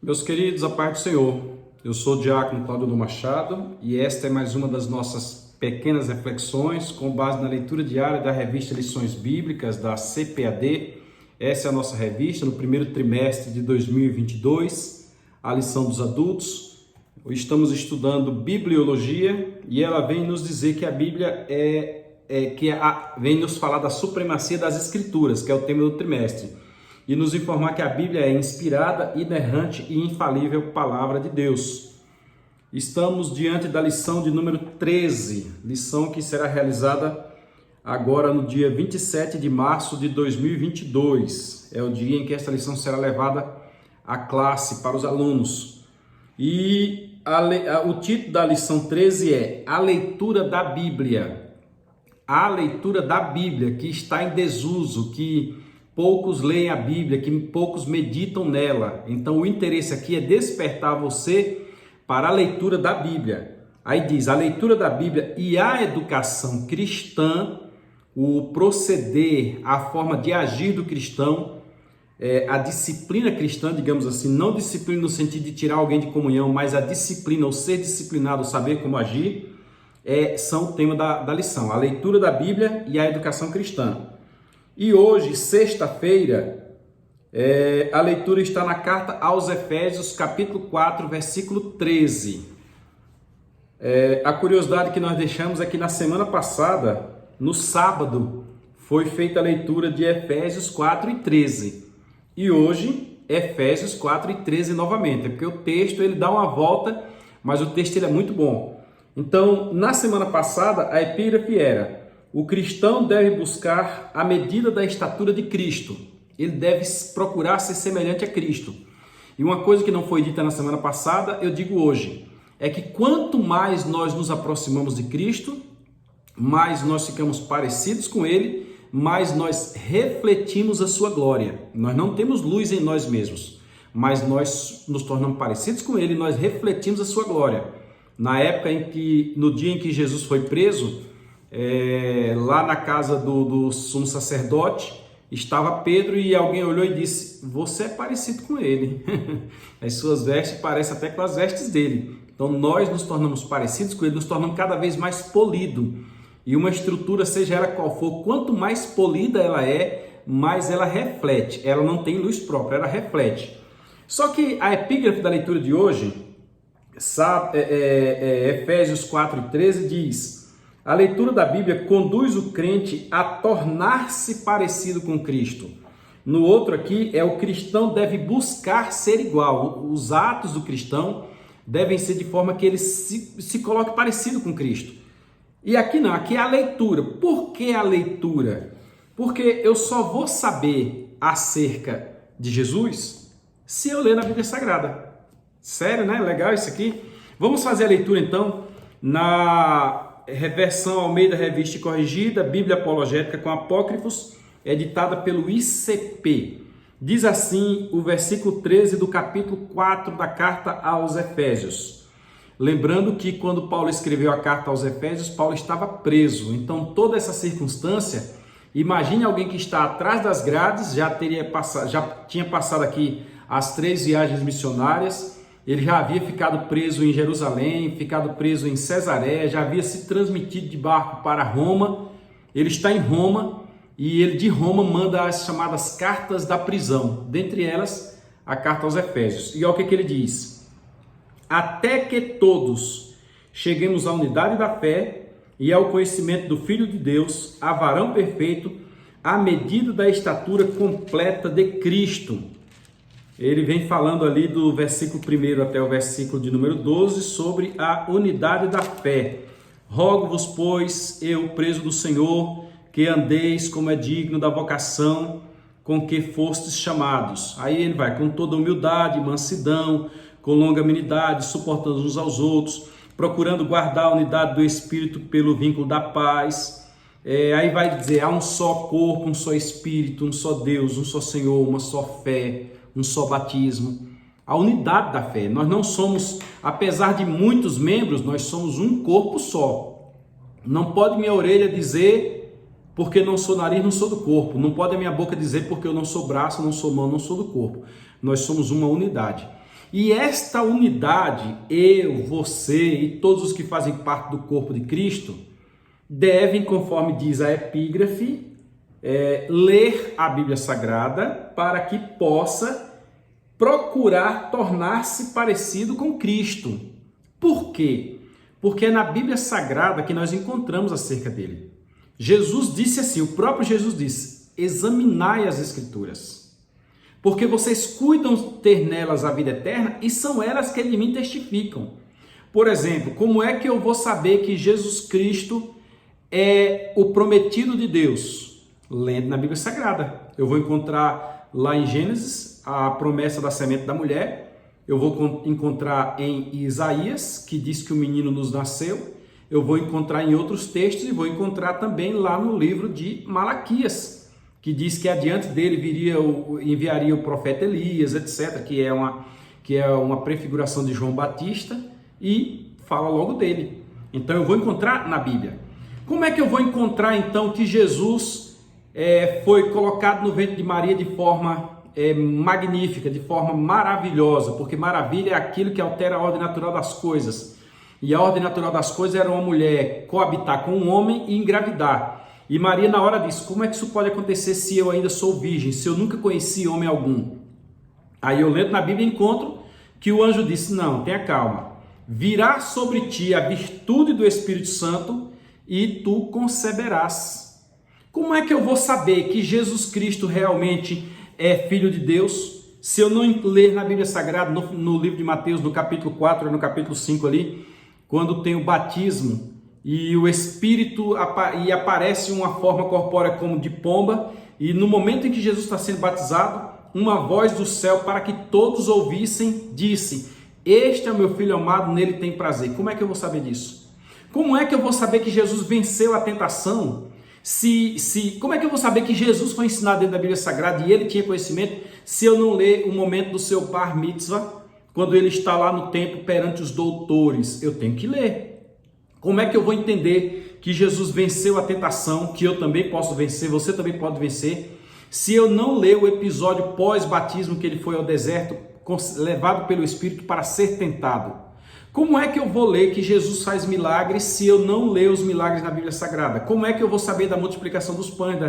Meus queridos, a paz do Senhor. Eu sou o diácono Cláudio do Machado e esta é mais uma das nossas pequenas reflexões com base na leitura diária da revista Lições Bíblicas da CPAD. Essa é a nossa revista no primeiro trimestre de 2022, a lição dos adultos. Estamos estudando bibliologia e ela vem nos dizer que a Bíblia vem nos falar da supremacia das Escrituras, que é o tema do trimestre, e nos informar que a Bíblia é inspirada, inerrante e infalível palavra de Deus. Estamos diante da lição de número 13, lição que será realizada agora no dia 27 de março de 2022. É o dia em que esta lição será levada à classe, para os alunos. E o título da lição 13 é A Leitura da Bíblia. A leitura da Bíblia, que está em desuso, que poucos leem a Bíblia, que poucos meditam nela. Então o interesse aqui é despertar você para a leitura da Bíblia. Aí diz, a leitura da Bíblia e a educação cristã, o proceder, a forma de agir do cristão, a disciplina cristã, digamos assim, não disciplina no sentido de tirar alguém de comunhão, mas a disciplina, ou ser disciplinado, saber como agir, são o tema da lição. A leitura da Bíblia e a educação cristã. E hoje, sexta-feira, a leitura está na carta aos Efésios, capítulo 4, versículo 13. A curiosidade que nós deixamos é que na semana passada, no sábado, foi feita a leitura de Efésios 4 e 13. E hoje, Efésios 4 e 13 novamente, porque o texto ele dá uma volta, mas o texto ele é muito bom. Então, na semana passada, a epígrafe era: o cristão deve buscar a medida da estatura de Cristo. Ele deve procurar ser semelhante a Cristo. E uma coisa que não foi dita na semana passada, eu digo hoje, é que quanto mais nós nos aproximamos de Cristo, mais nós ficamos parecidos com Ele, mais nós refletimos a sua glória. Nós não temos luz em nós mesmos, mas nós nos tornamos parecidos com Ele, nós refletimos a sua glória. Na época no dia em que Jesus foi preso, lá na casa do sumo sacerdote, estava Pedro e alguém olhou e disse: você é parecido com ele. As suas vestes parecem até com as vestes dele. Então nós nos tornamos parecidos com ele, nos tornamos cada vez mais polido. E uma estrutura, seja ela qual for, quanto mais polida ela é, mais ela reflete. Ela não tem luz própria, ela reflete. Só que a epígrafe da leitura de hoje, Efésios 4 e 13, diz: a leitura da Bíblia conduz o crente a tornar-se parecido com Cristo. No outro aqui, o cristão deve buscar ser igual. Os atos do cristão devem ser de forma que ele se coloque parecido com Cristo. E aqui não, aqui é a leitura. Por que a leitura? Porque eu só vou saber acerca de Jesus se eu ler na Bíblia Sagrada. Sério, né? Legal isso aqui? Vamos fazer a leitura então na versão Almeida Revista e Corrigida, Bíblia Apologética com Apócrifos, editada pelo ICP. Diz assim o versículo 13 do capítulo 4 da carta aos Efésios. Lembrando que quando Paulo escreveu a carta aos Efésios, Paulo estava preso. Então toda essa circunstância, imagine alguém que está atrás das grades, já tinha passado aqui as 3 viagens missionárias. Ele já havia ficado preso em Jerusalém, ficado preso em Cesareia, já havia se transmitido de barco para Roma. Ele está em Roma e ele de Roma manda as chamadas cartas da prisão, dentre elas a carta aos Efésios. E olha o que ele diz: até que todos cheguemos à unidade da fé e ao conhecimento do Filho de Deus, a varão perfeito, à medida da estatura completa de Cristo. Ele vem falando ali do versículo 1 até o versículo de número 12 sobre a unidade da fé. Rogo-vos, pois, eu, preso do Senhor, que andeis como é digno da vocação com que fostes chamados. Aí ele vai, com toda humildade, mansidão, com longanimidade, suportando uns aos outros, procurando guardar a unidade do Espírito pelo vínculo da paz. Aí vai dizer, há um só corpo, um só Espírito, um só Deus, um só Senhor, uma só fé, um só batismo, a unidade da fé. Nós não somos, apesar de muitos membros, nós somos um corpo só. Não pode minha orelha dizer, porque não sou nariz, não sou do corpo. Não pode a minha boca dizer, porque eu não sou braço, não sou mão, não sou do corpo. Nós somos uma unidade. E esta unidade, eu, você e todos os que fazem parte do corpo de Cristo, devem, conforme diz a epígrafe, ler a Bíblia Sagrada para que possa procurar tornar-se parecido com Cristo. Por quê? Porque é na Bíblia Sagrada que nós encontramos acerca dele. Jesus disse assim, o próprio Jesus disse, examinai as Escrituras, porque vocês cuidam ter nelas a vida eterna e são elas que de mim testificam. Por exemplo, como é que eu vou saber que Jesus Cristo é o prometido de Deus? Lendo na Bíblia Sagrada. Eu vou encontrar lá em Gênesis a promessa da semente da mulher. Eu vou encontrar em Isaías, que diz que o menino nos nasceu. Eu vou encontrar em outros textos e vou encontrar também lá no livro de Malaquias, que diz que adiante dele enviaria o profeta Elias, etc., que é uma prefiguração de João Batista, e fala logo dele. Então eu vou encontrar na Bíblia. Como é que eu vou encontrar então que Jesus foi colocado no ventre de Maria de forma magnífica, de forma maravilhosa? Porque maravilha é aquilo que altera a ordem natural das coisas. E a ordem natural das coisas era uma mulher coabitar com um homem e engravidar. E Maria na hora disse, como é que isso pode acontecer se eu ainda sou virgem, se eu nunca conheci homem algum? Aí eu lendo na Bíblia encontro que o anjo disse, não, tenha calma, virá sobre ti a virtude do Espírito Santo e tu conceberás. Como é que eu vou saber que Jesus Cristo realmente é Filho de Deus, se eu não ler na Bíblia Sagrada, no livro de Mateus, no capítulo 4, no capítulo 5 ali, quando tem o batismo e o Espírito e aparece uma forma corpórea como de pomba, e no momento em que Jesus está sendo batizado, uma voz do céu para que todos ouvissem, disse, este é o meu Filho amado, nele tem prazer. Como é que eu vou saber disso? Como é que eu vou saber que Jesus venceu a tentação? Como é que eu vou saber que Jesus foi ensinado dentro da Bíblia Sagrada e ele tinha conhecimento, se eu não ler o momento do seu bar mitzvah, quando ele está lá no templo perante os doutores? Eu tenho que ler. Como é que eu vou entender que Jesus venceu a tentação, que eu também posso vencer, você também pode vencer, se eu não ler o episódio pós-batismo que ele foi ao deserto, levado pelo Espírito para ser tentado? Como é que eu vou ler que Jesus faz milagres se eu não ler os milagres na Bíblia Sagrada? Como é que eu vou saber da multiplicação dos pães, da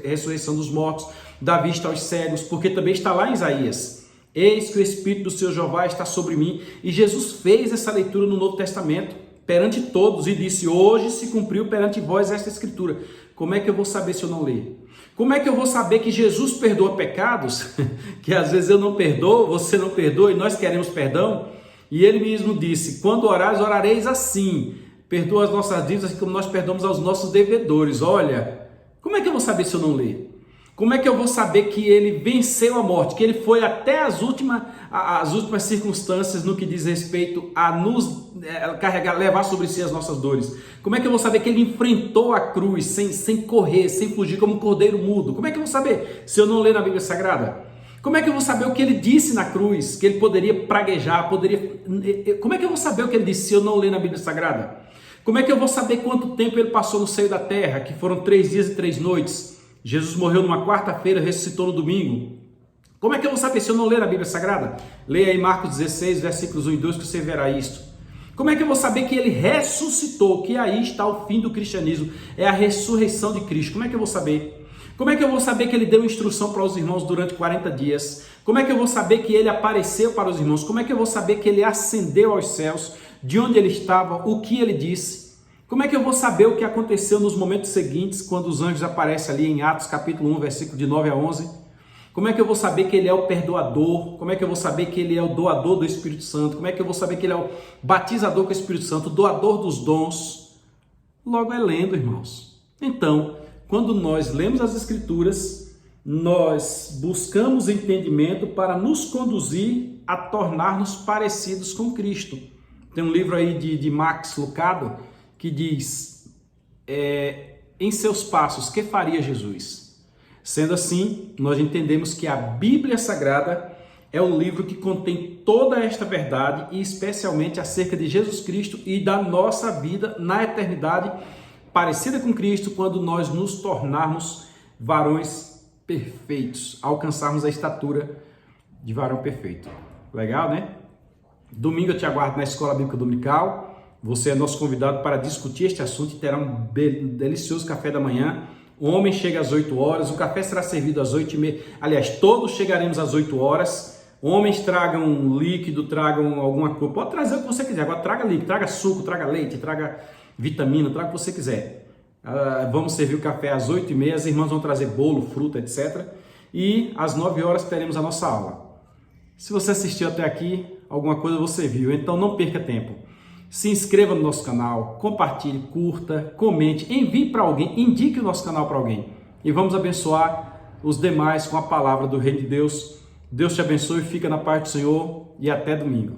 ressurreição dos mortos, da vista aos cegos? Porque também está lá em Isaías. Eis que o Espírito do Senhor Jeová está sobre mim. E Jesus fez essa leitura no Novo Testamento perante todos e disse, hoje se cumpriu perante vós esta Escritura. Como é que eu vou saber se eu não ler? Como é que eu vou saber que Jesus perdoa pecados? Que às vezes eu não perdoo, você não perdoa e nós queremos perdão? E ele mesmo disse, quando orares, orareis assim, perdoa as nossas dívidas como nós perdoamos aos nossos devedores. Olha, como é que eu vou saber se eu não ler? Como é que eu vou saber que ele venceu a morte, que ele foi até as últimas circunstâncias no que diz respeito a nos carregar, levar sobre si as nossas dores? Como é que eu vou saber que ele enfrentou a cruz sem correr, sem fugir como um cordeiro mudo? Como é que eu vou saber se eu não ler na Bíblia Sagrada? Como é que eu vou saber o que ele disse na cruz? Que ele poderia praguejar, Como é que eu vou saber o que ele disse se eu não ler na Bíblia Sagrada? Como é que eu vou saber quanto tempo ele passou no seio da terra, que foram 3 dias e 3 noites? Jesus morreu numa quarta-feira, ressuscitou no domingo. Como é que eu vou saber se eu não ler a Bíblia Sagrada? Leia aí Marcos 16, versículos 1 e 2, que você verá isto. Como é que eu vou saber que ele ressuscitou? Que aí está o fim do cristianismo, é a ressurreição de Cristo. Como é que eu vou saber? Como é que eu vou saber que ele deu instrução para os irmãos durante 40 dias? Como é que eu vou saber que ele apareceu para os irmãos? Como é que eu vou saber que ele ascendeu aos céus? De onde ele estava? O que ele disse? Como é que eu vou saber o que aconteceu nos momentos seguintes, quando os anjos aparecem ali em Atos capítulo 1, versículo de 9 a 11? Como é que eu vou saber que ele é o perdoador? Como é que eu vou saber que ele é o doador do Espírito Santo? Como é que eu vou saber que ele é o batizador com o Espírito Santo, o doador dos dons? Logo é lendo, irmãos. Então, quando nós lemos as Escrituras, nós buscamos entendimento para nos conduzir a tornar-nos parecidos com Cristo. Tem um livro aí de Max Lucado que diz, em seus passos, que faria Jesus? Sendo assim, nós entendemos que a Bíblia Sagrada é o livro que contém toda esta verdade e especialmente acerca de Jesus Cristo e da nossa vida na eternidade, parecida com Cristo, quando nós nos tornarmos varões perfeitos, alcançarmos a estatura de varão perfeito. Legal, né? Domingo eu te aguardo na Escola Bíblica Dominical. Você é nosso convidado para discutir este assunto e terá um delicioso café da manhã. O homem chega às 8 horas, o café será servido às 8h30. Aliás, todos chegaremos às 8 horas. Homens tragam um líquido, tragam alguma coisa. Pode trazer o que você quiser. Agora traga líquido, traga suco, traga leite, traga vitamina, traga o que você quiser. Vamos servir o café às 8h30. As irmãs vão trazer bolo, fruta, etc. E às 9 horas teremos a nossa aula. Se você assistiu até aqui, alguma coisa você viu. Então não perca tempo. Se inscreva no nosso canal, compartilhe, curta, comente, envie para alguém, indique o nosso canal para alguém. E vamos abençoar os demais com a palavra do Reino de Deus. Deus te abençoe, fica na paz do Senhor e até domingo.